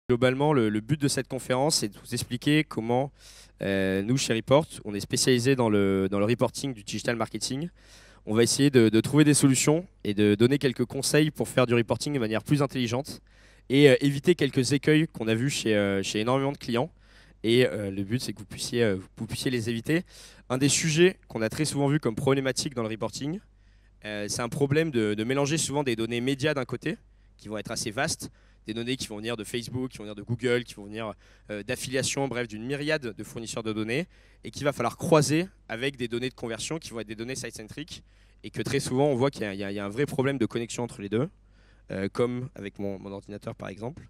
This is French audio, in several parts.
Globalement, le but de cette conférence, c'est de vous expliquer comment nous, chez Report, on est spécialisé dans le reporting du digital marketing. On va essayer de trouver des solutions et de donner quelques conseils pour faire du reporting de manière plus intelligente et éviter quelques écueils qu'on a vus chez énormément de clients. Et le but, c'est que vous puissiez les éviter. Un des sujets qu'on a très souvent vu comme problématique dans le reporting, c'est un problème de mélanger souvent des données médias d'un côté, qui vont être assez vastes, des données qui vont venir de Facebook, qui vont venir de Google, qui vont venir d'affiliation, bref, d'une myriade de fournisseurs de données, et qu'il va falloir croiser avec des données de conversion qui vont être des données site-centric, et que très souvent on voit qu'il y a un vrai problème de connexion entre les deux, comme avec mon ordinateur par exemple.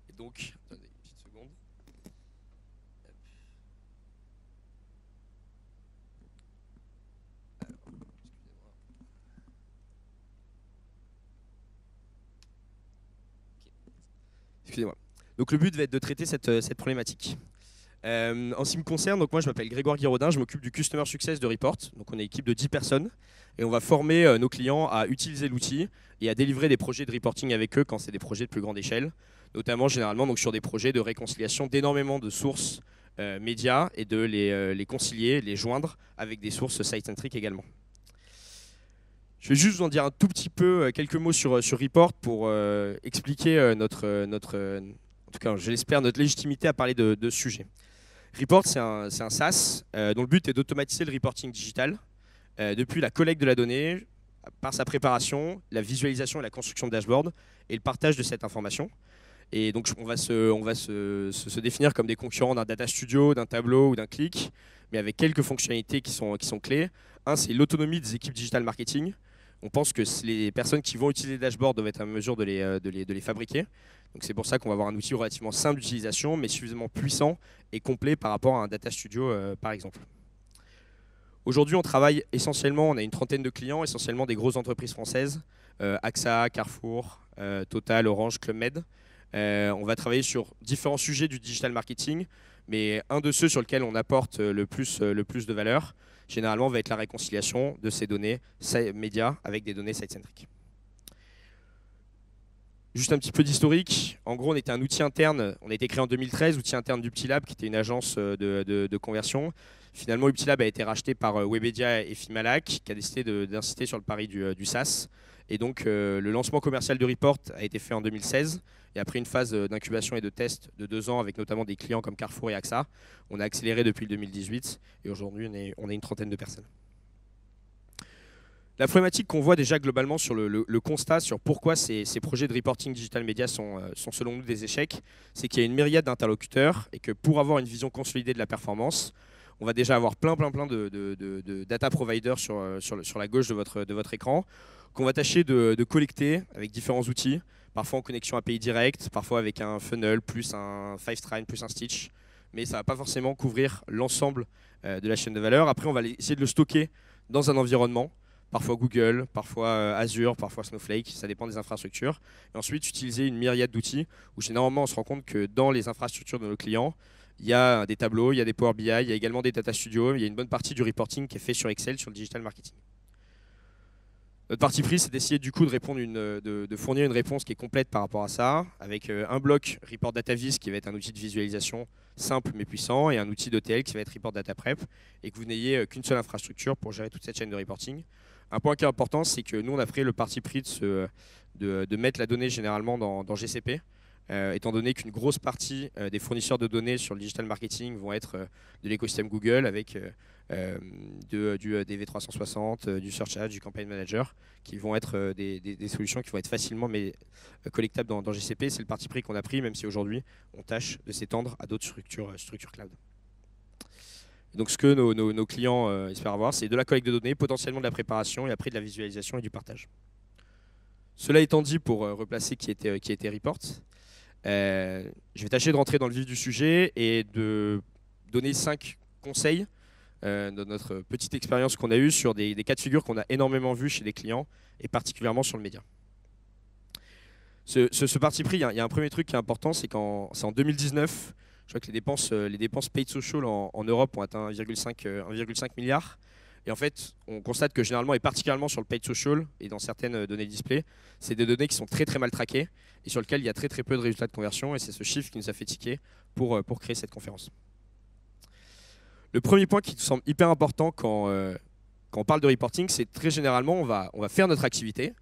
Et donc, attendez une petite seconde. Excusez-moi. Donc le but va être de traiter cette problématique. En ce qui me concerne, donc moi je m'appelle Grégoire Guiraudin, je m'occupe du Customer Success de Report. Donc on est une équipe de 10 personnes et on va former nos clients à utiliser l'outil et à délivrer des projets de reporting avec eux quand c'est des projets de plus grande échelle, notamment généralement donc, sur des projets de réconciliation d'énormément de sources médias et de les concilier, les joindre avec des sources site-centric également. Je vais juste vous en dire un tout petit peu, quelques mots sur Report pour expliquer en tout cas, je l'espère, notre légitimité à parler de ce sujet. Report, c'est un SaaS dont le but est d'automatiser le reporting digital depuis la collecte de la donnée, par sa préparation, la visualisation et la construction de dashboard et le partage de cette information. Et donc, on va se définir comme des concurrents d'un Data Studio, d'un Tableau ou d'un Qlik, mais avec quelques fonctionnalités qui sont clés. Un, c'est l'autonomie des équipes digital marketing. On pense que les personnes qui vont utiliser les dashboards doivent être en mesure de les fabriquer. Donc c'est pour ça qu'on va avoir un outil relativement simple d'utilisation, mais suffisamment puissant et complet par rapport à un Data Studio, par exemple. Aujourd'hui, on travaille essentiellement, on a une trentaine de clients, essentiellement des grosses entreprises françaises, AXA, Carrefour, Total, Orange, Club Med. On va travailler sur différents sujets du digital marketing, mais un de ceux sur lesquels on apporte le plus de valeur, généralement, va être la réconciliation de ces données médias avec des données site-centric. Juste un petit peu d'historique. En gros, on était un outil interne. On a été créé en 2013, outil interne d'Uptilab, qui était une agence de conversion. Finalement, Uptilab a été racheté par Webedia et Fimalac, qui a décidé d'insister sur le pari du SaaS. Et donc, le lancement commercial de Report a été fait en 2016. Et après une phase d'incubation et de test de 2 ans, avec notamment des clients comme Carrefour et AXA, on a accéléré depuis le 2018. Et aujourd'hui, on est une trentaine de personnes. La problématique qu'on voit déjà globalement sur le constat sur pourquoi ces projets de reporting digital media sont selon nous des échecs, c'est qu'il y a une myriade d'interlocuteurs et que pour avoir une vision consolidée de la performance, on va déjà avoir plein de data providers sur la gauche de votre écran, qu'on va tâcher de collecter avec différents outils, parfois en connexion API direct, parfois avec un funnel, plus un Fivestrine, plus un Stitch, mais ça ne va pas forcément couvrir l'ensemble de la chaîne de valeur. Après, on va essayer de le stocker dans un environnement, parfois Google, parfois Azure, parfois Snowflake, ça dépend des infrastructures. Et ensuite, utiliser une myriade d'outils où généralement on se rend compte que dans les infrastructures de nos clients, il y a des tableaux, il y a des Power BI, il y a également des Data Studio, il y a une bonne partie du reporting qui est fait sur Excel, sur le digital marketing. Notre parti pris, c'est d'essayer du coup de fournir une réponse qui est complète par rapport à ça, avec un bloc Report DataVis qui va être un outil de visualisation simple mais puissant, et un outil d'ETL qui va être Report Data Prep, et que vous n'ayez qu'une seule infrastructure pour gérer toute cette chaîne de reporting. Un point qui est important, c'est que nous, on a pris le parti pris de mettre la donnée généralement dans GCP, étant donné qu'une grosse partie des fournisseurs de données sur le digital marketing vont être de l'écosystème Google, avec des V360, du Search Ads, du Campaign Manager, qui vont être des solutions qui vont être facilement collectables dans GCP. C'est le parti pris qu'on a pris, même si aujourd'hui, on tâche de s'étendre à d'autres structures cloud. Donc ce que nos clients espèrent avoir, c'est de la collecte de données, potentiellement de la préparation et après de la visualisation et du partage. Cela étant dit, pour replacer qui était Report, je vais tâcher de rentrer dans le vif du sujet et de donner 5 conseils de notre petite expérience qu'on a eue sur des cas de figure qu'on a énormément vus chez des clients et particulièrement sur le média. Ce parti pris, il y a un premier truc qui est important, c'est en 2019, je crois que les dépenses paid social en Europe ont atteint 1,5 milliard. Et en fait, on constate que généralement, et particulièrement sur le paid social et dans certaines données display, c'est des données qui sont très très mal traquées et sur lesquelles il y a très très peu de résultats de conversion. Et c'est ce chiffre qui nous a fait tiquer pour créer cette conférence. Le premier point qui nous semble hyper important quand on parle de reporting, c'est très généralement, on va faire notre activité,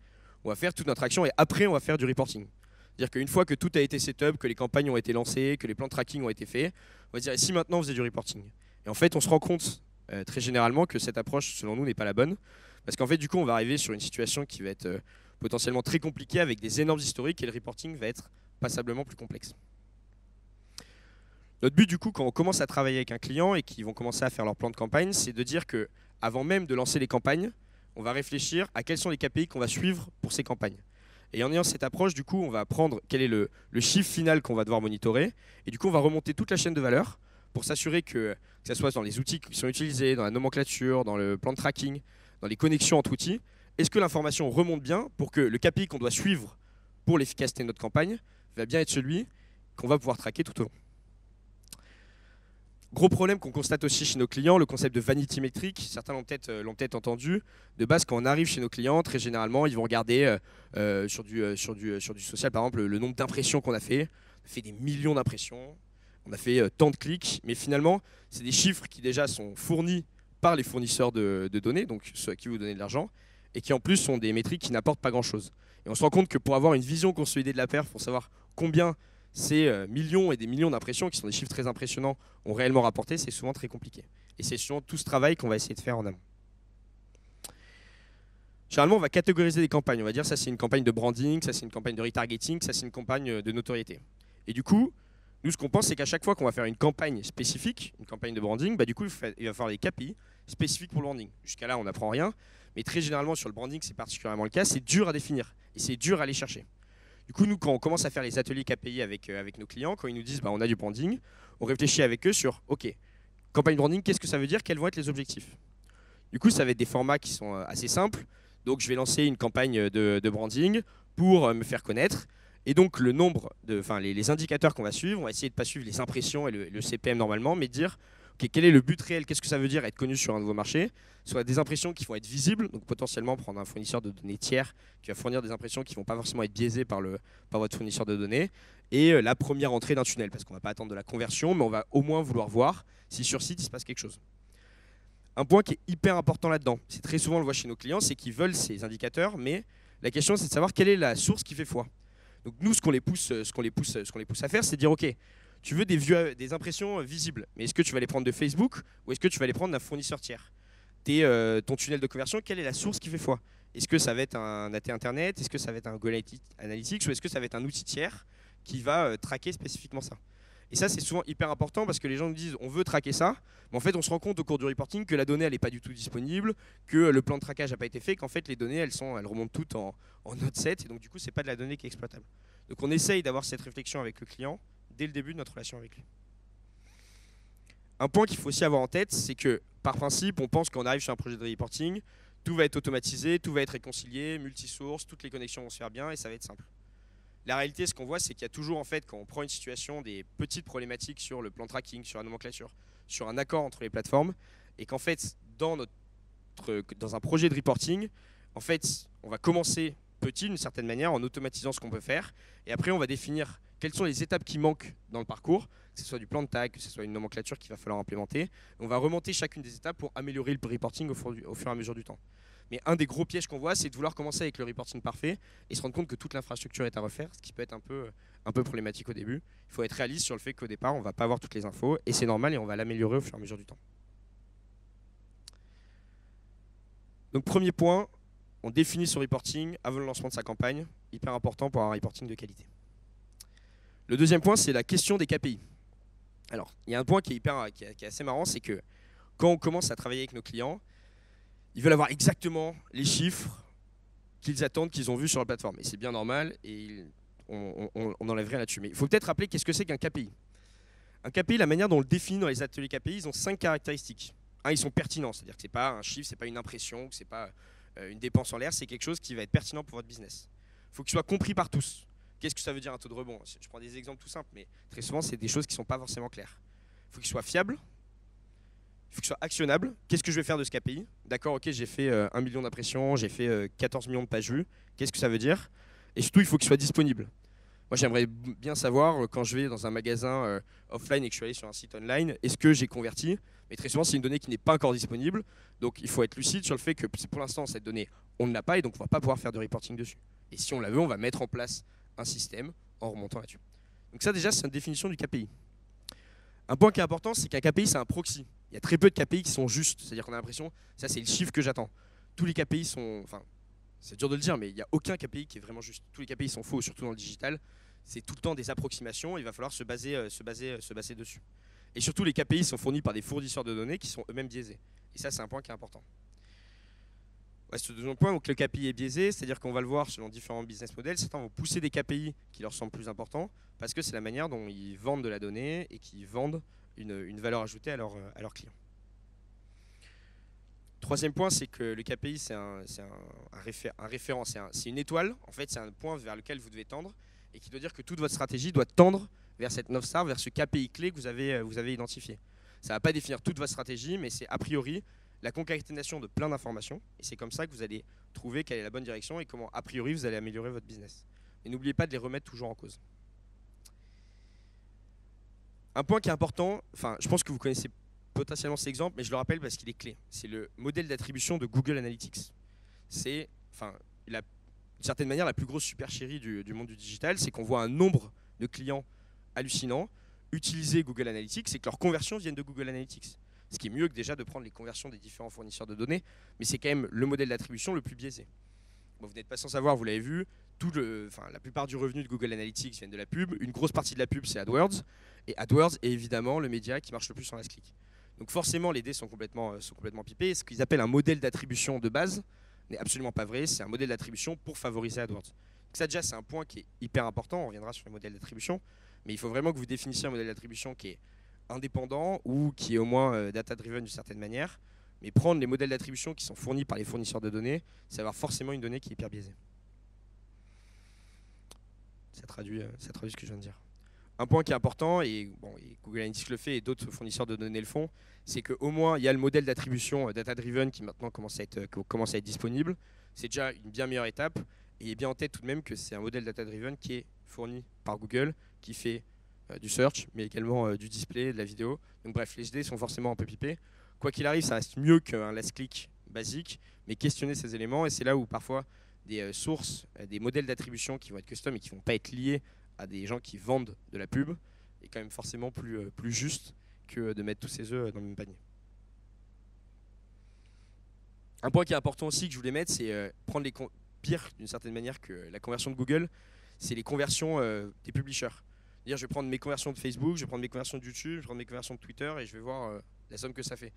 on va faire toute notre action et après, on va faire du reporting. C'est-à-dire qu'une fois que tout a été set-up, que les campagnes ont été lancées, que les plans de tracking ont été faits, on va dire, et si maintenant on faisait du reporting? Et en fait, on se rend compte très généralement que cette approche, selon nous, n'est pas la bonne. Parce qu'en fait, du coup, on va arriver sur une situation qui va être potentiellement très compliquée avec des énormes historiques et le reporting va être passablement plus complexe. Notre but, du coup, quand on commence à travailler avec un client et qu'ils vont commencer à faire leur plan de campagne, c'est de dire que avant même de lancer les campagnes, on va réfléchir à quels sont les KPI qu'on va suivre pour ces campagnes. Et en ayant cette approche, du coup, on va prendre quel est le chiffre final qu'on va devoir monitorer. Et du coup, on va remonter toute la chaîne de valeur pour s'assurer que ce soit dans les outils qui sont utilisés, dans la nomenclature, dans le plan de tracking, dans les connexions entre outils. Est-ce que l'information remonte bien pour que le KPI qu'on doit suivre pour l'efficacité de notre campagne va bien être celui qu'on va pouvoir traquer tout au long. Gros problème qu'on constate aussi chez nos clients, le concept de vanity metric. Certains l'ont peut-être entendu. De base, quand on arrive chez nos clients, très généralement, ils vont regarder sur du social, par exemple, le nombre d'impressions qu'on a fait. On a fait des millions d'impressions, on a fait tant de clics, mais finalement, c'est des chiffres qui déjà sont fournis par les fournisseurs de données, donc ceux à qui vous donnez de l'argent, et qui en plus sont des métriques qui n'apportent pas grand-chose. Et on se rend compte que pour avoir une vision consolidée de la perf, pour savoir combien ces millions et des millions d'impressions, qui sont des chiffres très impressionnants, ont réellement rapporté, c'est souvent très compliqué. Et c'est souvent tout ce travail qu'on va essayer de faire en amont. Généralement, on va catégoriser des campagnes. On va dire ça c'est une campagne de branding, ça c'est une campagne de retargeting, ça c'est une campagne de notoriété. Et du coup, nous ce qu'on pense c'est qu'à chaque fois qu'on va faire une campagne spécifique, une campagne de branding, bah, du coup il va falloir des KPI spécifiques pour le branding. Jusqu'à là on n'apprend rien, mais très généralement sur le branding c'est particulièrement le cas, c'est dur à définir et c'est dur à aller chercher. Du coup, nous, quand on commence à faire les ateliers KPI avec nos clients, quand ils nous disent bah, on a du branding, on réfléchit avec eux sur OK, campagne branding, qu'est-ce que ça veut dire? Quels vont être les objectifs? Du coup, ça va être des formats qui sont assez simples. Donc, je vais lancer une campagne de branding pour me faire connaître. Et donc, le nombre les indicateurs qu'on va suivre, on va essayer de ne pas suivre les impressions et le CPM normalement, mais de dire OK, quel est le but réel? Qu'est-ce que ça veut dire être connu sur un nouveau marché? Soit des impressions qui vont être visibles, donc potentiellement prendre un fournisseur de données tiers qui va fournir des impressions qui ne vont pas forcément être biaisées par votre fournisseur de données, et la première entrée d'un tunnel, parce qu'on ne va pas attendre de la conversion, mais on va au moins vouloir voir si sur site il se passe quelque chose. Un point qui est hyper important là-dedans, c'est très souvent on le voit chez nos clients, c'est qu'ils veulent ces indicateurs, mais la question c'est de savoir quelle est la source qui fait foi. Donc nous, ce qu'on les pousse à faire, c'est de dire OK, tu veux des impressions visibles, mais est-ce que tu vas les prendre de Facebook ou est-ce que tu vas les prendre d'un fournisseur tiers? Ton tunnel de conversion, quelle est la source qui fait foi? Est-ce que ça va être un AT Internet? Est-ce que ça va être un Google Analytics? Ou est-ce que ça va être un outil tiers qui va traquer spécifiquement ça? Et ça, c'est souvent hyper important parce que les gens nous disent on veut traquer ça, mais en fait, on se rend compte au cours du reporting que la donnée, elle n'est pas du tout disponible, que le plan de traquage n'a pas été fait, qu'en fait, les données, elles remontent toutes en Node 7, et donc du coup, ce n'est pas de la donnée qui est exploitable. Donc on essaye d'avoir cette réflexion avec le client dès le début de notre relation avec lui. Un point qu'il faut aussi avoir en tête, c'est que par principe, on pense qu'on arrive sur un projet de reporting, tout va être automatisé, tout va être réconcilié, multisource, toutes les connexions vont se faire bien et ça va être simple. La réalité, ce qu'on voit, c'est qu'il y a toujours, en fait, quand on prend une situation, des petites problématiques sur le plan tracking, sur la nomenclature, sur un accord entre les plateformes, et qu'en fait, dans un projet de reporting, en fait, on va commencer petit d'une certaine manière en automatisant ce qu'on peut faire, et après, on va définir quelles sont les étapes qui manquent dans le parcours, que ce soit du plan de tag, que ce soit une nomenclature qu'il va falloir implémenter. On va remonter chacune des étapes pour améliorer le reporting au fur et à mesure du temps. Mais un des gros pièges qu'on voit, c'est de vouloir commencer avec le reporting parfait et se rendre compte que toute l'infrastructure est à refaire, ce qui peut être un peu problématique au début. Il faut être réaliste sur le fait qu'au départ, on ne va pas avoir toutes les infos, et c'est normal, et on va l'améliorer au fur et à mesure du temps. Donc premier point, on définit son reporting avant le lancement de sa campagne, hyper important pour avoir un reporting de qualité. Le deuxième point, c'est la question des KPI. Alors, il y a un point qui est assez marrant, c'est que quand on commence à travailler avec nos clients, ils veulent avoir exactement les chiffres qu'ils attendent, qu'ils ont vus sur la plateforme. Et c'est bien normal, et on n'enlève rien là-dessus. Mais il faut peut-être rappeler qu'est-ce que c'est qu'un KPI. Un KPI, la manière dont on le définit dans les ateliers KPI, ils ont 5 caractéristiques. Un, ils sont pertinents, c'est-à-dire que ce n'est pas un chiffre, ce n'est pas une impression, ce n'est pas une dépense en l'air, c'est quelque chose qui va être pertinent pour votre business. Il faut qu'il soit compris par tous. Qu'est-ce que ça veut dire un taux de rebond? Je prends des exemples tout simples, mais très souvent, c'est des choses qui ne sont pas forcément claires. Il faut qu'il soit fiable, Il faut que ce soit actionnable. Qu'est-ce que je vais faire de ce KPI? D'accord, ok, j'ai fait 1 million d'impressions, j'ai fait 14 millions de pages vues. Qu'est-ce que ça veut dire? Et surtout, il faut qu'il soit disponible. Moi, j'aimerais bien savoir, quand je vais dans un magasin offline et que je suis allé sur un site online, est-ce que j'ai converti? Mais très souvent, c'est une donnée qui n'est pas encore disponible. Donc, il faut être lucide sur le fait que pour l'instant, cette donnée, on ne l'a pas et donc on ne va pas pouvoir faire de reporting dessus. Et si on la veut, on va mettre en place un système en remontant là-dessus. Donc ça, déjà, c'est une définition du KPI. Un point qui est important, c'est qu'un KPI, c'est un proxy. Il y a très peu de KPI qui sont justes. C'est-à-dire qu'on a l'impression, ça, c'est le chiffre que j'attends. Tous les KPI sont... Enfin, c'est dur de le dire, mais il n'y a aucun KPI qui est vraiment juste. Tous les KPI sont faux, surtout dans le digital. C'est tout le temps des approximations, il va falloir se baser dessus. Et surtout, les KPI sont fournis par des fournisseurs de données qui sont eux-mêmes biaisés. Et ça, c'est un point qui est important. Ouais, ce deuxième point, donc le KPI est biaisé, c'est-à-dire qu'on va le voir selon différents business models. Certains vont pousser des KPI qui leur semblent plus importants parce que c'est la manière dont ils vendent de la donnée et qu'ils vendent une valeur ajoutée à leurs clients. Troisième point, c'est que le KPI, c'est un référent, c'est une étoile. En fait, c'est un point vers lequel vous devez tendre et qui doit dire que toute votre stratégie doit tendre vers cette North Star, vers ce KPI clé que vous avez identifié. Ça ne va pas définir toute votre stratégie, mais c'est a priori la concaténation de plein d'informations. Et c'est comme ça que vous allez trouver quelle est la bonne direction et comment, a priori, vous allez améliorer votre business. Et n'oubliez pas de les remettre toujours en cause. Un point qui est important, enfin, je pense que vous connaissez potentiellement cet exemple, mais je le rappelle parce qu'il est clé. C'est le modèle d'attribution de Google Analytics. C'est, enfin, d'une certaine manière, la plus grosse supercherie du monde du digital, c'est qu'on voit un nombre de clients hallucinants utiliser Google Analytics et que leurs conversions viennent de Google Analytics. Ce qui est mieux que déjà de prendre les conversions des différents fournisseurs de données, mais c'est quand même le modèle d'attribution le plus biaisé. Bon, vous n'êtes pas sans savoir, vous l'avez vu, la plupart du revenu de Google Analytics viennent de la pub. Une grosse partie de la pub, c'est AdWords. Et AdWords est évidemment le média qui marche le plus en last click. Donc forcément, les dés sont complètement pipés. Ce qu'ils appellent un modèle d'attribution de base n'est absolument pas vrai. C'est un modèle d'attribution pour favoriser AdWords. Donc ça déjà, c'est un point qui est hyper important. On reviendra sur les modèles d'attribution. Mais il faut vraiment que vous définissiez un modèle d'attribution qui est indépendant ou qui est au moins data-driven d'une certaine manière. Mais prendre les modèles d'attribution qui sont fournis par les fournisseurs de données, c'est avoir forcément une donnée qui est hyper biaisée. Ça traduit ce que je viens de dire. Un point qui est important, et Google Analytics le fait et d'autres fournisseurs de données le font, c'est qu'au moins il y a le modèle d'attribution data-driven qui maintenant commence à être disponible. C'est déjà une bien meilleure étape. Et ayez bien en tête tout de même que c'est un modèle data-driven qui est fourni par Google, qui fait du search, mais également du display, de la vidéo. Donc bref, les idées sont forcément un peu pipées. Quoi qu'il arrive, ça reste mieux qu'un last click basique, mais questionnez ces éléments, et c'est là où parfois des sources, des modèles d'attribution qui vont être custom et qui ne vont pas être liés à des gens qui vendent de la pub, est quand même forcément plus juste que de mettre tous ses œufs dans le même panier. Un point qui est important aussi que je voulais mettre, c'est prendre les pire d'une certaine manière que la conversion de Google, c'est les conversions des publishers. C'est-à-dire, je vais prendre mes conversions de Facebook, je vais prendre mes conversions de YouTube, je vais prendre mes conversions de Twitter et je vais voir la somme que ça fait.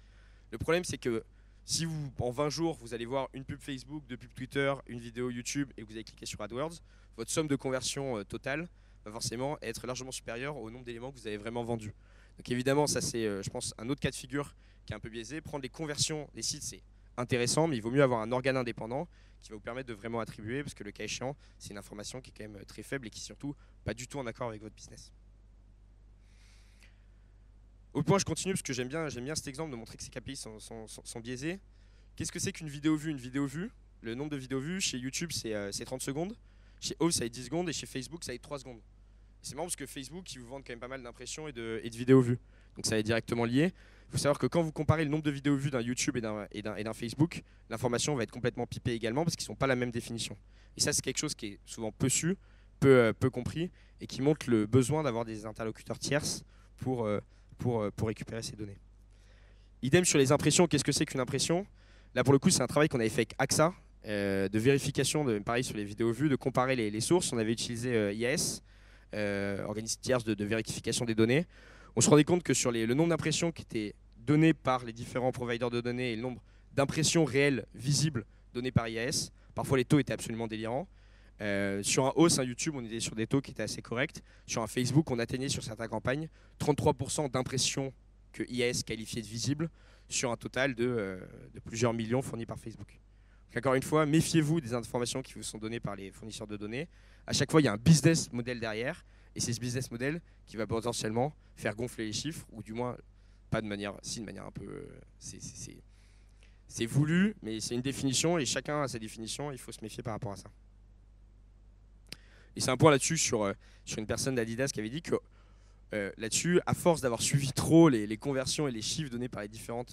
Le problème, c'est que si en 20 jours, vous allez voir une pub Facebook, deux pubs Twitter, une vidéo YouTube et que vous allez cliquer sur AdWords, votre somme de conversion totale va forcément être largement supérieure au nombre d'éléments que vous avez vraiment vendus. Donc évidemment, ça c'est, je pense, un autre cas de figure qui est un peu biaisé. Prendre les conversions des sites, c'est intéressant, mais il vaut mieux avoir un organe indépendant qui va vous permettre de vraiment attribuer, parce que le cas échéant, c'est une information qui est quand même très faible et qui est surtout pas du tout en accord avec votre business. Autre point, je continue parce que j'aime bien cet exemple de montrer que ces KPI sont biaisés. Qu'est-ce que c'est qu'une vidéo vue? Une vidéo vue, le nombre de vidéos vues, chez YouTube, c'est 30 secondes. Chez Oath, ça va être 10 secondes. Et chez Facebook, ça va être 3 secondes. C'est marrant parce que Facebook, ils vous vendent quand même pas mal d'impressions et de vidéos vues. Donc ça va être directement lié. Il faut savoir que quand vous comparez le nombre de vidéos vues d'un YouTube et d'un Facebook, l'information va être complètement pipée également parce qu'ils ne sont pas la même définition. Et ça, c'est quelque chose qui est souvent peu su, peu compris et qui montre le besoin d'avoir des interlocuteurs tierces pour récupérer ces données. Idem sur les impressions. Qu'est-ce que c'est qu'une impression? Là, pour le coup, c'est un travail qu'on avait fait avec AXA, de vérification, pareil sur les vidéos vues, de comparer les sources. On avait utilisé IAS, organisme tierce de vérification des données. On se rendait compte que sur le nombre d'impressions qui étaient données par les différents providers de données et le nombre d'impressions réelles, visibles, données par IAS, parfois les taux étaient absolument délirants. Sur un Oath, un YouTube, on était sur des taux qui étaient assez corrects. Sur un Facebook, on atteignait sur certaines campagnes 33% d'impressions que IAS qualifiait de visibles sur un total de plusieurs millions fournis par Facebook. Donc, encore une fois, méfiez-vous des informations qui vous sont données par les fournisseurs de données. À chaque fois, il y a un business model derrière. Et c'est ce business model qui va potentiellement faire gonfler les chiffres, ou du moins pas de manière, si de manière un peu, c'est voulu, mais c'est une définition et chacun a sa définition. Il faut se méfier par rapport à ça. Et c'est un point là-dessus sur une personne d'Adidas qui avait dit que là-dessus, à force d'avoir suivi trop les conversions et les chiffres donnés par les différents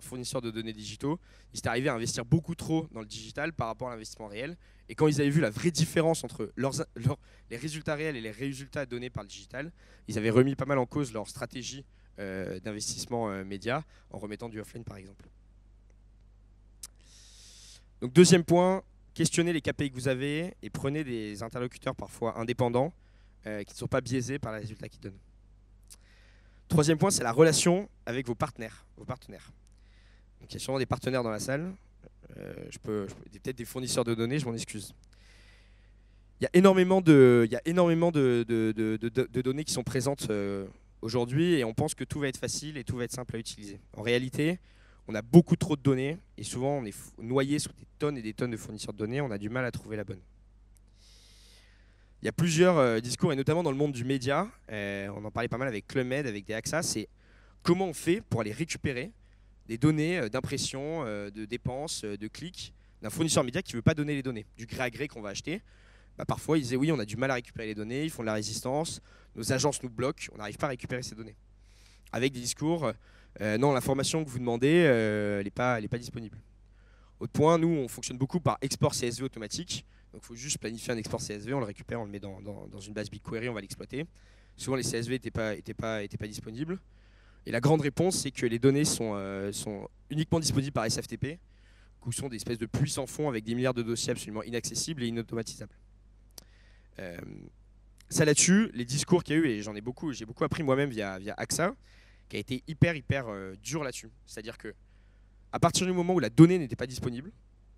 fournisseurs de données digitaux, ils étaient arrivés à investir beaucoup trop dans le digital par rapport à l'investissement réel. Et quand ils avaient vu la vraie différence entre les résultats réels et les résultats donnés par le digital, ils avaient remis pas mal en cause leur stratégie d'investissement média en remettant du offline par exemple. Donc deuxième point, questionnez les KPI que vous avez et prenez des interlocuteurs parfois indépendants qui ne sont pas biaisés par les résultats qu'ils donnent. Troisième point, c'est la relation avec vos partenaires. Donc, il y a sûrement des partenaires dans la salle. Peut-être des fournisseurs de données, je m'en excuse. Il y a énormément de données qui sont présentes aujourd'hui et on pense que tout va être facile et tout va être simple à utiliser. En réalité, on a beaucoup trop de données et souvent on est noyé sous des tonnes et des tonnes de fournisseurs de données. On a du mal à trouver la bonne. Il y a plusieurs discours, et notamment dans le monde du média, on en parlait pas mal avec Club Med, avec des AXA, c'est comment on fait pour aller récupérer des données d'impression, de dépenses, de clics d'un fournisseur média qui ne veut pas donner les données, du gré à gré qu'on va acheter. Bah, parfois, ils disaient oui, on a du mal à récupérer les données, ils font de la résistance, nos agences nous bloquent, on n'arrive pas à récupérer ces données. Avec des discours, non, l'information que vous demandez, elle n'est pas disponible. Autre point, nous, on fonctionne beaucoup par export CSV automatique. Donc il faut juste planifier un export CSV, on le récupère, on le met dans une base BigQuery, on va l'exploiter. Souvent les CSV n'étaient pas disponibles. Et la grande réponse, c'est que les données sont uniquement disponibles par SFTP, qui sont des espèces de puits sans fond avec des milliards de dossiers absolument inaccessibles et inautomatisables. Ça là-dessus, les discours qu'il y a eu, et j'ai beaucoup appris moi-même via AXA, qui a été hyper dur là-dessus. C'est-à-dire que à partir du moment où la donnée n'était pas disponible,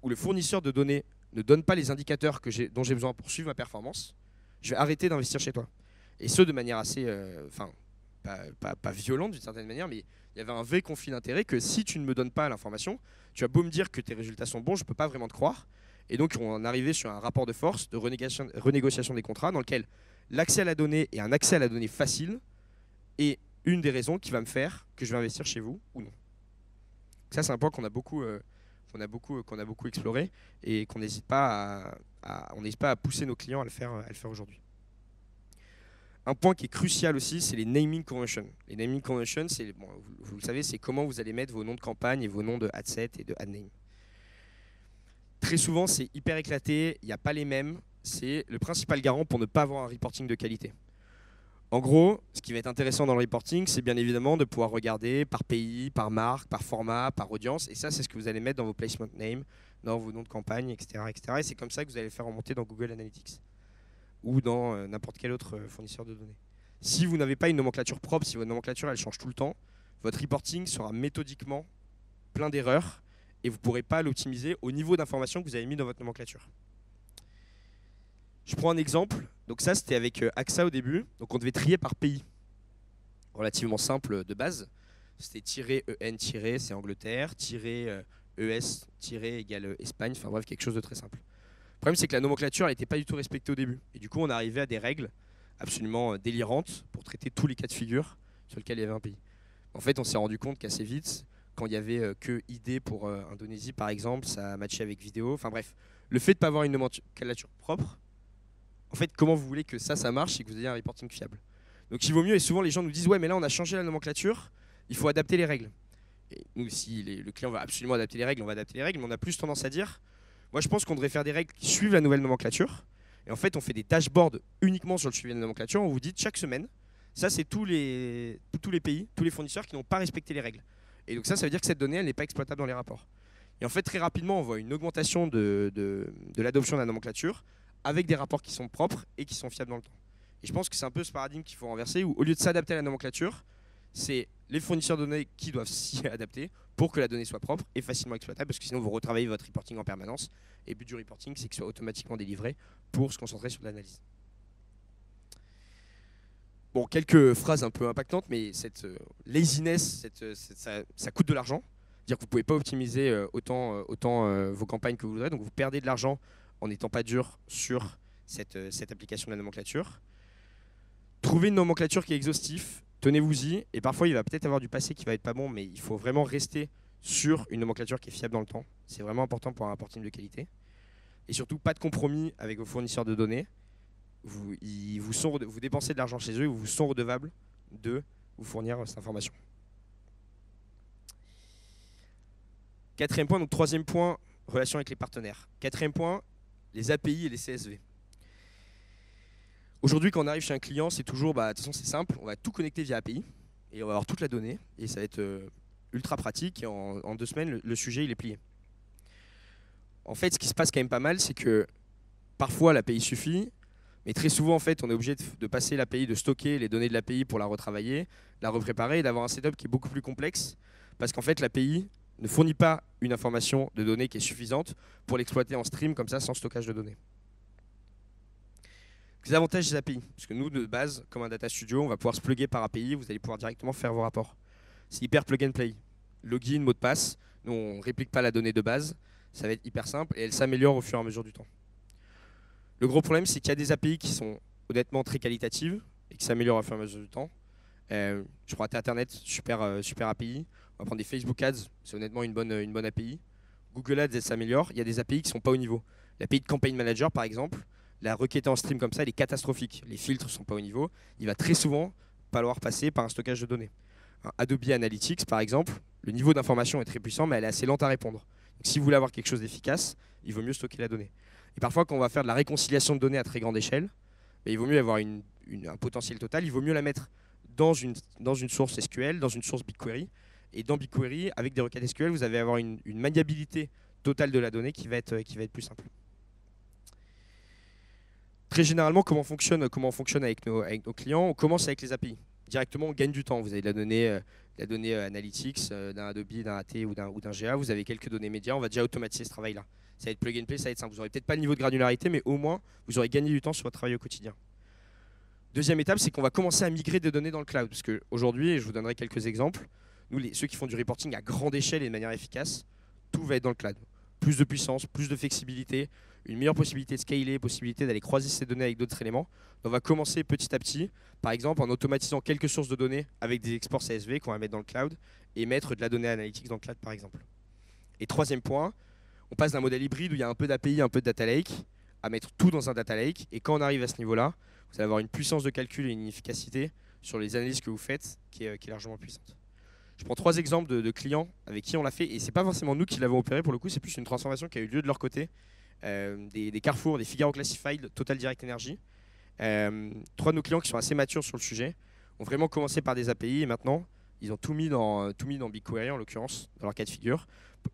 où le fournisseur de données ne donne pas les indicateurs dont j'ai besoin pour suivre ma performance, je vais arrêter d'investir chez toi. Et ce, de manière assez, pas violente d'une certaine manière, mais il y avait un vrai conflit d'intérêts que si tu ne me donnes pas l'information, tu as beau me dire que tes résultats sont bons, je ne peux pas vraiment te croire. Et donc, on en arrivait sur un rapport de force, de renégociation des contrats, dans lequel l'accès à la donnée et un accès à la donnée facile est une des raisons qui va me faire que je vais investir chez vous ou non. Ça, c'est un point qu'on a beaucoup exploré et qu'on n'hésite pas à pousser nos clients à le faire aujourd'hui. Un point qui est crucial aussi, c'est les naming conventions. Les naming conventions, vous le savez, c'est comment vous allez mettre vos noms de campagne et vos noms de ad set et de ad name. Très souvent, c'est hyper éclaté, il n'y a pas les mêmes. C'est le principal garant pour ne pas avoir un reporting de qualité. En gros, ce qui va être intéressant dans le reporting, c'est bien évidemment de pouvoir regarder par pays, par marque, par format, par audience. Et ça, c'est ce que vous allez mettre dans vos placement names, dans vos noms de campagne, etc. Et c'est comme ça que vous allez le faire remonter dans Google Analytics ou dans n'importe quel autre fournisseur de données. Si vous n'avez pas une nomenclature propre, si votre nomenclature elle change tout le temps, votre reporting sera méthodiquement plein d'erreurs et vous ne pourrez pas l'optimiser au niveau d'information que vous avez mis dans votre nomenclature. Je prends un exemple. Donc ça, c'était avec AXA au début. Donc on devait trier par pays. Relativement simple de base. C'était -EN- c'est Angleterre, -ES- égale Espagne. Enfin bref, quelque chose de très simple. Le problème, c'est que la nomenclature n'était pas du tout respectée au début. Et du coup, on arrivait à des règles absolument délirantes pour traiter tous les cas de figure sur lesquels il y avait un pays. En fait, on s'est rendu compte qu'assez vite, quand il n'y avait que ID pour Indonésie, par exemple, ça matchait avec vidéo. Enfin bref, le fait de ne pas avoir une nomenclature propre, en fait, comment vous voulez que ça marche, c'est que vous ayez un reporting fiable. Donc il vaut mieux, et souvent les gens nous disent « Ouais, mais là, on a changé la nomenclature, il faut adapter les règles. » Et nous, si le client va absolument adapter les règles, on va adapter les règles, mais on a plus tendance à dire « Moi, je pense qu'on devrait faire des règles qui suivent la nouvelle nomenclature. » Et en fait, on fait des dashboards uniquement sur le suivi de la nomenclature. On vous dit chaque semaine, ça, c'est tous les pays, tous les fournisseurs qui n'ont pas respecté les règles. Et donc ça veut dire que cette donnée, elle n'est pas exploitable dans les rapports. Et en fait, très rapidement, on voit une augmentation de l'adoption de la nomenclature avec des rapports qui sont propres et qui sont fiables dans le temps. Et je pense que c'est un peu ce paradigme qu'il faut renverser, où au lieu de s'adapter à la nomenclature, c'est les fournisseurs de données qui doivent s'y adapter pour que la donnée soit propre et facilement exploitable, parce que sinon vous retravaillez votre reporting en permanence. Et le but du reporting, c'est qu'il soit automatiquement délivré pour se concentrer sur l'analyse. Bon, quelques phrases un peu impactantes, mais cette laziness, ça coûte de l'argent. C'est-à-dire que vous ne pouvez pas optimiser autant vos campagnes que vous voudrez, donc vous perdez de l'argent en n'étant pas dur sur cette application de la nomenclature. Trouver une nomenclature qui est exhaustive tenez-vous-y. Et parfois, il va peut-être avoir du passé qui va être pas bon, mais il faut vraiment rester sur une nomenclature qui est fiable dans le temps. C'est vraiment important pour un reporting de qualité. Et surtout, pas de compromis avec vos fournisseurs de données. Vous dépensez de l'argent chez eux, ils vous sont redevables de vous fournir cette information. Quatrième point, donc troisième point, relation avec les partenaires. Quatrième point, les API et les CSV. Aujourd'hui, quand on arrive chez un client, c'est toujours, de toute façon, c'est simple, on va tout connecter via API et on va avoir toute la donnée et ça va être ultra pratique. Et en 2 semaines, le sujet il est plié. En fait, ce qui se passe quand même pas mal, c'est que parfois l'API suffit, mais très souvent, en fait, on est obligé de passer l'API, de stocker les données de l'API pour la retravailler, la repréparer et d'avoir un setup qui est beaucoup plus complexe parce qu'en fait, l'API ne fournit pas une information de données qui est suffisante pour l'exploiter en stream comme ça sans stockage de données. Les avantages des API, parce que nous, de base, comme un data studio, on va pouvoir se plugger par API, vous allez pouvoir directement faire vos rapports. C'est hyper plug and play. Login, mot de passe, nous on ne réplique pas la donnée de base, ça va être hyper simple et elle s'améliore au fur et à mesure du temps. Le gros problème, c'est qu'il y a des API qui sont honnêtement très qualitatives et qui s'améliorent au fur et à mesure du temps. Je crois Internet, super API. On va prendre des Facebook Ads, c'est honnêtement une bonne API. Google Ads, elle s'améliore. Il y a des API qui ne sont pas au niveau. L'API de Campaign Manager, par exemple, la requête en stream comme ça, elle est catastrophique. Les filtres ne sont pas au niveau. Il va très souvent falloir passer par un stockage de données. Adobe Analytics, par exemple, le niveau d'information est très puissant, mais elle est assez lente à répondre. Donc, si vous voulez avoir quelque chose d'efficace, il vaut mieux stocker la donnée. Et parfois, quand on va faire de la réconciliation de données à très grande échelle, il vaut mieux avoir un potentiel total. Il vaut mieux la mettre dans une source SQL, dans une source BigQuery. Et dans BigQuery, avec des requêtes SQL, vous allez avoir une maniabilité totale de la donnée qui va être plus simple. Très généralement, comment on fonctionne avec nos clients? On commence avec les API. Directement, on gagne du temps. Vous avez de la donnée Analytics, d'un Adobe, d'un AT ou d'un GA. Vous avez quelques données médias. On va déjà automatiser ce travail-là. Ça va être plug and play, ça va être simple. Vous n'aurez peut-être pas le niveau de granularité, mais au moins, vous aurez gagné du temps sur votre travail au quotidien. Deuxième étape, c'est qu'on va commencer à migrer des données dans le cloud. Parce qu'aujourd'hui, et je vous donnerai quelques exemples, nous, ceux qui font du reporting à grande échelle et de manière efficace, tout va être dans le cloud. Plus de puissance, plus de flexibilité, une meilleure possibilité de scaler, possibilité d'aller croiser ces données avec d'autres éléments. On va commencer petit à petit, par exemple en automatisant quelques sources de données avec des exports CSV qu'on va mettre dans le cloud et mettre de la donnée analytics dans le cloud, par exemple. Et troisième point, on passe d'un modèle hybride où il y a un peu d'API, un peu de data lake, à mettre tout dans un data lake. Et quand on arrive à ce niveau-là, vous allez avoir une puissance de calcul et une efficacité sur les analyses que vous faites qui est largement puissante. Je prends 3 exemples de clients avec qui on l'a fait, et ce n'est pas forcément nous qui l'avons opéré pour le coup, c'est plus une transformation qui a eu lieu de leur côté. Des Carrefour, des Figaro Classified, Total Direct Energy. 3 de nos clients qui sont assez matures sur le sujet ont vraiment commencé par des API et maintenant ils ont tout mis dans BigQuery en l'occurrence, dans leur cas de figure,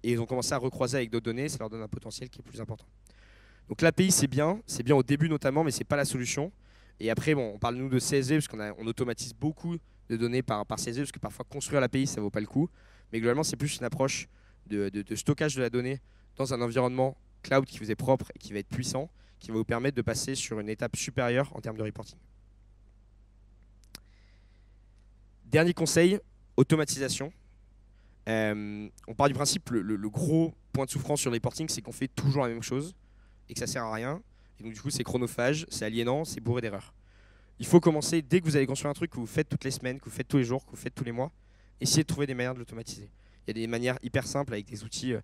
et ils ont commencé à recroiser avec d'autres données, ça leur donne un potentiel qui est plus important. Donc l'API c'est bien au début notamment, mais ce n'est pas la solution. Et après, bon, on parle nous de CSV parce qu'on automatise beaucoup de données par CSV, parce que parfois construire l'API ça ne vaut pas le coup. Mais globalement, c'est plus une approche de stockage de la donnée dans un environnement cloud qui vous est propre et qui va être puissant, qui va vous permettre de passer sur une étape supérieure en termes de reporting. Dernier conseil, automatisation. On part du principe, le gros point de souffrance sur le reporting, c'est qu'on fait toujours la même chose et que ça ne sert à rien. Et donc du coup, c'est chronophage, c'est aliénant, c'est bourré d'erreurs. Il faut commencer, dès que vous allez construire un truc que vous faites toutes les semaines, que vous faites tous les jours, que vous faites tous les mois, essayez de trouver des manières de l'automatiser. Il y a des manières hyper simples avec des outils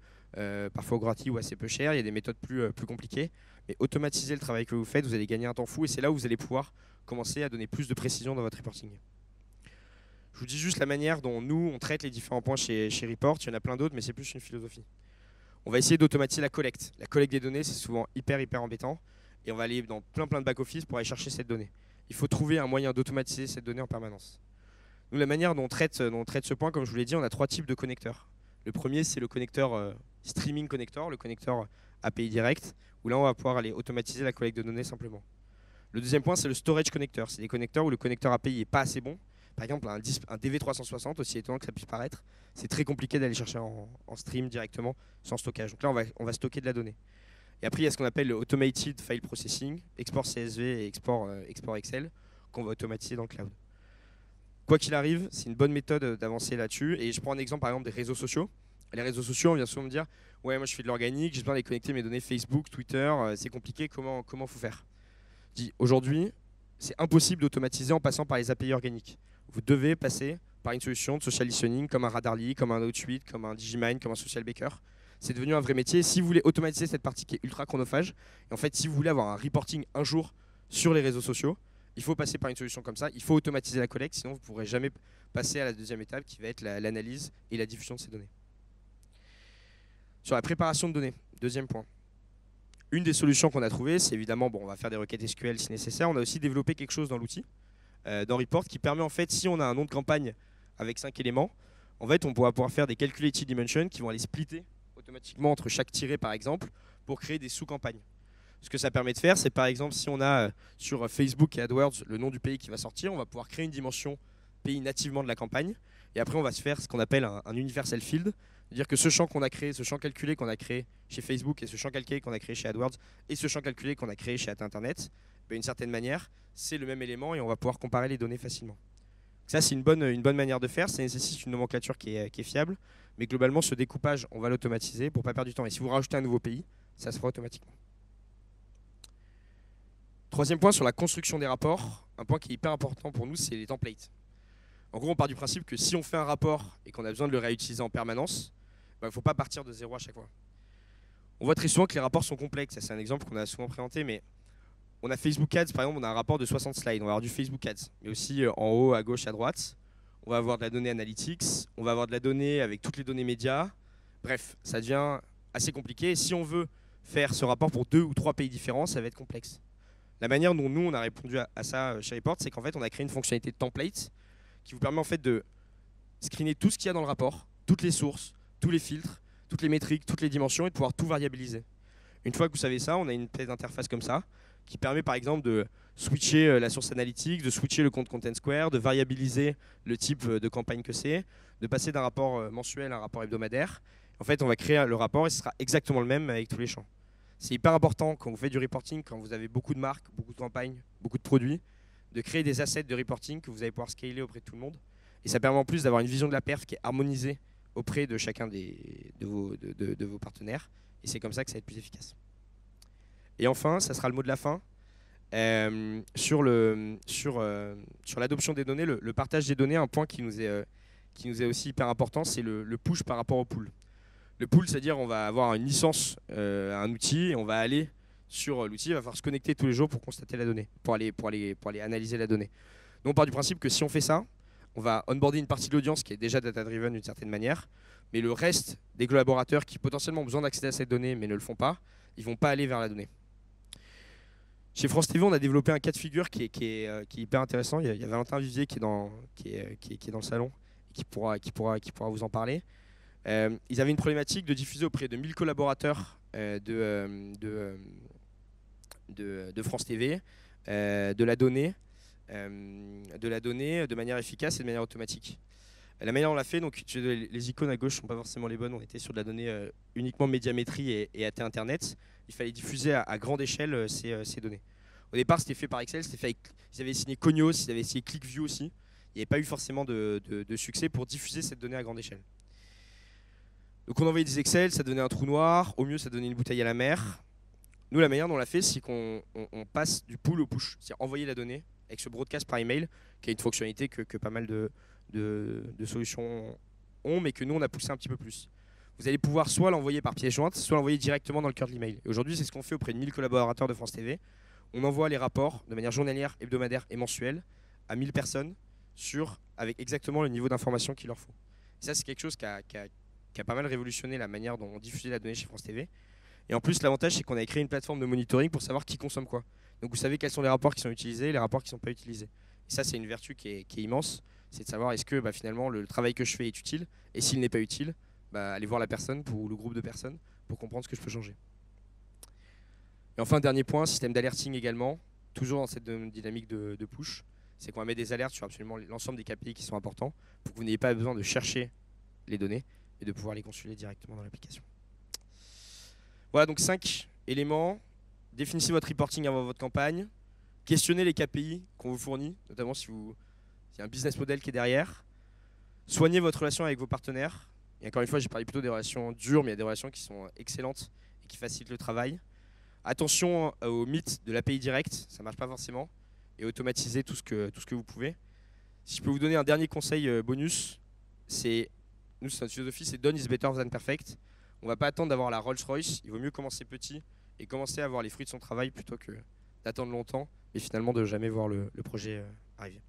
parfois gratuits ou assez peu chers, il y a des méthodes plus compliquées. Mais automatiser le travail que vous faites, vous allez gagner un temps fou et c'est là où vous allez pouvoir commencer à donner plus de précision dans votre reporting. Je vous dis juste la manière dont nous, on traite les différents points chez Report. Il y en a plein d'autres, mais c'est plus une philosophie. On va essayer d'automatiser la collecte. La collecte des données, c'est souvent hyper embêtant. Et on va aller dans plein de back-office pour aller chercher cette donnée. Il faut trouver un moyen d'automatiser cette donnée en permanence. Nous, la manière dont on traite ce point, comme je vous l'ai dit, on a 3 types de connecteurs. Le premier, c'est le connecteur streaming connector, le connecteur API direct, où là, on va pouvoir aller automatiser la collecte de données simplement. Le deuxième point, c'est le storage connector. C'est des connecteurs où le connecteur API n'est pas assez bon. Par exemple, un DV360, aussi étonnant que ça puisse paraître, c'est très compliqué d'aller chercher en stream directement sans stockage. Donc là, on va stocker de la donnée. Et après, il y a ce qu'on appelle le Automated File Processing, export CSV et export Excel, qu'on va automatiser dans le cloud. Quoi qu'il arrive, c'est une bonne méthode d'avancer là-dessus. Et je prends un exemple, par exemple, des réseaux sociaux. Les réseaux sociaux, on vient souvent me dire « Ouais, moi je fais de l'organique, j'ai besoin de connecter mes données Facebook, Twitter, c'est compliqué, comment faut faire ?» Je dis « Aujourd'hui, c'est impossible d'automatiser en passant par les API organiques. vous devez passer par une solution de social listening comme un Radarly, comme un Outsuite, comme un Digimind, comme un Social Baker. C'est devenu un vrai métier. Si vous voulez automatiser cette partie qui est ultra chronophage, et en fait, si vous voulez avoir un reporting un jour sur les réseaux sociaux, il faut passer par une solution comme ça. Il faut automatiser la collecte, sinon vous ne pourrez jamais passer à la deuxième étape qui va être l'analyse et la diffusion de ces données. Sur la préparation de données, deuxième point. Une des solutions qu'on a trouvées, c'est évidemment, on va faire des requêtes SQL si nécessaire. On a aussi développé quelque chose dans l'outil, dans Report, qui permet en fait, si on a un nom de campagne avec 5 éléments, en fait, on pourra pouvoir faire des calculated dimensions qui vont aller splitter automatiquement entre chaque tiré, par exemple, pour créer des sous-campagnes. Ce que ça permet de faire, c'est par exemple, si on a sur Facebook et AdWords le nom du pays qui va sortir, on va pouvoir créer une dimension pays nativement de la campagne. Et après, on va se faire ce qu'on appelle un universal field. C'est-à-dire que ce champ qu'on a créé, ce champ calculé qu'on a créé chez Facebook et ce champ calculé qu'on a créé chez AdWords et ce champ calculé qu'on a créé chez Internet, d'une certaine manière, c'est le même élément et on va pouvoir comparer les données facilement. Ça, c'est une bonne manière de faire. Ça nécessite une nomenclature qui est fiable. Mais globalement, ce découpage, on va l'automatiser pour ne pas perdre du temps. Et si vous rajoutez un nouveau pays, ça se fera automatiquement. Troisième point sur la construction des rapports. Un point qui est hyper important pour nous, c'est les templates. En gros, on part du principe que si on fait un rapport et qu'on a besoin de le réutiliser en permanence, il ne faut pas partir de zéro à chaque fois. On voit très souvent que les rapports sont complexes. C'est un exemple qu'on a souvent présenté, mais on a Facebook Ads, par exemple, on a un rapport de 60 slides. On va avoir du Facebook Ads, mais aussi en haut, à gauche, à droite. On va avoir de la donnée analytics, on va avoir de la donnée avec toutes les données médias. Bref, ça devient assez compliqué. Et si on veut faire ce rapport pour 2 ou 3 pays différents, ça va être complexe. La manière dont nous, on a répondu à ça chez Report, c'est qu'en fait, on a créé une fonctionnalité de template qui vous permet en fait de screener tout ce qu'il y a dans le rapport, toutes les sources, tous les filtres, toutes les métriques, toutes les dimensions et de pouvoir tout variabiliser. Une fois que vous savez ça, on a une espèce d'interface comme ça qui permet par exemple de switcher la source analytique, de switcher le compte Content Square, de variabiliser le type de campagne que c'est, de passer d'un rapport mensuel à un rapport hebdomadaire. En fait, on va créer le rapport et ce sera exactement le même avec tous les champs. C'est hyper important quand vous faites du reporting, quand vous avez beaucoup de marques, beaucoup de campagnes, beaucoup de produits, de créer des assets de reporting que vous allez pouvoir scaler auprès de tout le monde. Et ça permet en plus d'avoir une vision de la perf qui est harmonisée auprès de chacun de vos partenaires. Et c'est comme ça que ça va être plus efficace. Et enfin, ça sera le mot de la fin. Sur l'adoption des données, le partage des données, un point qui nous est aussi hyper important, c'est le push par rapport au pool. Le pool, c'est-à-dire on va avoir une licence à un outil et on va aller sur l'outil, il va falloir se connecter tous les jours pour constater la donnée, pour aller analyser la donnée. Donc on part du principe que si on fait ça, on va onboarder une partie de l'audience qui est déjà data-driven d'une certaine manière, mais le reste des collaborateurs qui potentiellement ont besoin d'accéder à cette donnée mais ne le font pas, ils ne vont pas aller vers la donnée. Chez France TV, on a développé un cas de figure qui est hyper intéressant. Il y a Valentin Vivier qui est dans le salon et qui pourra vous en parler. Ils avaient une problématique de diffuser auprès de 1000 collaborateurs de France TV de la donnée de manière efficace et de manière automatique. La manière dont on l'a fait, donc les icônes à gauche ne sont pas forcément les bonnes, on était sur de la donnée uniquement médiamétrie et AT Internet. Il fallait diffuser à grande échelle ces données. Au départ, c'était fait par Excel, ils avaient signé Cognos, ils avaient signé ClickView aussi. Il n'y avait pas eu forcément de succès pour diffuser cette donnée à grande échelle. Donc on envoyait des Excel, ça donnait un trou noir, au mieux ça donnait une bouteille à la mer. Nous, la manière dont on l'a fait, c'est qu'on passe du pull au push, c'est-à-dire envoyer la donnée avec ce broadcast par email, qui est une fonctionnalité que pas mal de solutions ont, mais que nous, on a poussé un petit peu plus. Vous allez pouvoir soit l'envoyer par pièce jointe, soit l'envoyer directement dans le cœur de l'email. Et aujourd'hui, c'est ce qu'on fait auprès de 1000 collaborateurs de France TV. On envoie les rapports de manière journalière, hebdomadaire et mensuelle à 1000 personnes avec exactement le niveau d'information qu'il leur faut. Et ça, c'est quelque chose qui a pas mal révolutionné la manière dont on diffusait la donnée chez France TV. Et en plus, l'avantage, c'est qu'on a créé une plateforme de monitoring pour savoir qui consomme quoi. Donc vous savez quels sont les rapports qui sont utilisés et les rapports qui ne sont pas utilisés. Et ça, c'est une vertu qui est immense. C'est de savoir est-ce que finalement le travail que je fais est utile. Et s'il n'est pas utile, aller voir la personne ou le groupe de personnes pour comprendre ce que je peux changer. Et enfin, dernier point, système d'alerting également. Toujours dans cette dynamique de push. C'est qu'on va mettre des alertes sur absolument l'ensemble des KPI qui sont importants pour que vous n'ayez pas besoin de chercher les données et de pouvoir les consulter directement dans l'application. Voilà donc 5 éléments. Définissez votre reporting avant votre campagne. Questionnez les KPI qu'on vous fournit, notamment s'il y a un business model qui est derrière. Soignez votre relation avec vos partenaires. Et encore une fois, j'ai parlé plutôt des relations dures, mais il y a des relations qui sont excellentes et qui facilitent le travail. Attention au mythe de l'API direct, ça ne marche pas forcément. Et automatisez tout ce que vous pouvez. Si je peux vous donner un dernier conseil bonus, c'est notre philosophie, c'est done is better than perfect. On va pas attendre d'avoir la Rolls-Royce, il vaut mieux commencer petit et commencer à avoir les fruits de son travail plutôt que d'attendre longtemps et finalement de jamais voir le projet arriver.